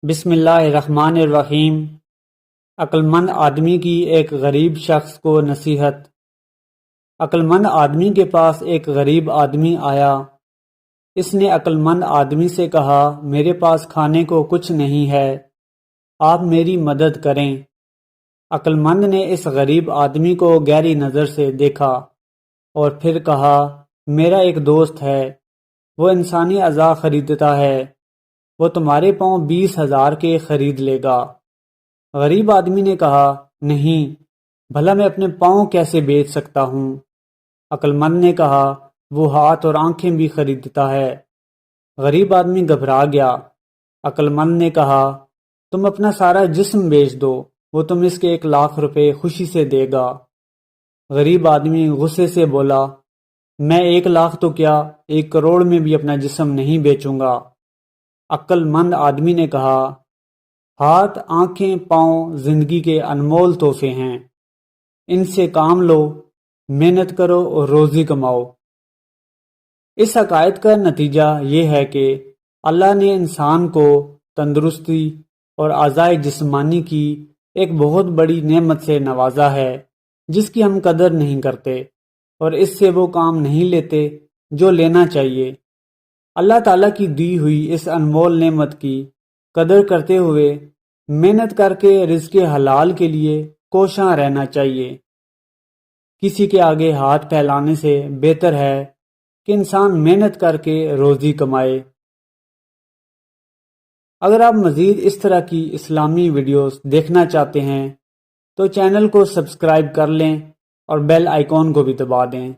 بسم اللہ الرحمن الرحیم۔ عقلمند آدمی کی ایک غریب شخص کو نصیحت۔ عقلمند آدمی کے پاس ایک غریب آدمی آیا۔ اس نے عقلمند آدمی سے کہا، میرے پاس کھانے کو کچھ نہیں ہے، آپ میری مدد کریں۔ عقلمند نے اس غریب آدمی کو گہری نظر سے دیکھا اور پھر کہا، میرا ایک دوست ہے، وہ انسانی اعضاء خریدتا ہے، وہ تمہارے پاؤں 20,000 کے خرید لے گا۔ غریب آدمی نے کہا، نہیں، بھلا میں اپنے پاؤں کیسے بیچ سکتا ہوں؟ عقلمند نے کہا، وہ ہاتھ اور آنکھیں بھی خریدتا ہے۔ غریب آدمی گھبرا گیا۔ عقلمند نے کہا، تم اپنا سارا جسم بیچ دو، وہ تم اس کے 1,00,000 روپے خوشی سے دے گا۔ غریب آدمی غصے سے بولا، میں 1,00,000 تو کیا 1,00,00,000 میں بھی اپنا جسم نہیں بیچوں گا۔ عقل مند آدمی نے کہا، ہاتھ، آنکھیں، پاؤں زندگی کے انمول تحفے ہیں، ان سے کام لو، محنت کرو اور روزی کماؤ۔ اس حقائق کا نتیجہ یہ ہے کہ اللہ نے انسان کو تندرستی اور اعضائے جسمانی کی ایک بہت بڑی نعمت سے نوازا ہے جس کی ہم قدر نہیں کرتے اور اس سے وہ کام نہیں لیتے جو لینا چاہیے۔ اللہ تعالیٰ کی دی ہوئی اس انمول نعمت کی قدر کرتے ہوئے محنت کر کے رزق حلال کے لیے کوشاں رہنا چاہیے۔ کسی کے آگے ہاتھ پھیلانے سے بہتر ہے کہ انسان محنت کر کے روزی کمائے۔ اگر آپ مزید اس طرح کی اسلامی ویڈیوز دیکھنا چاہتے ہیں تو چینل کو سبسکرائب کر لیں اور بیل آئیکن کو بھی دبا دیں۔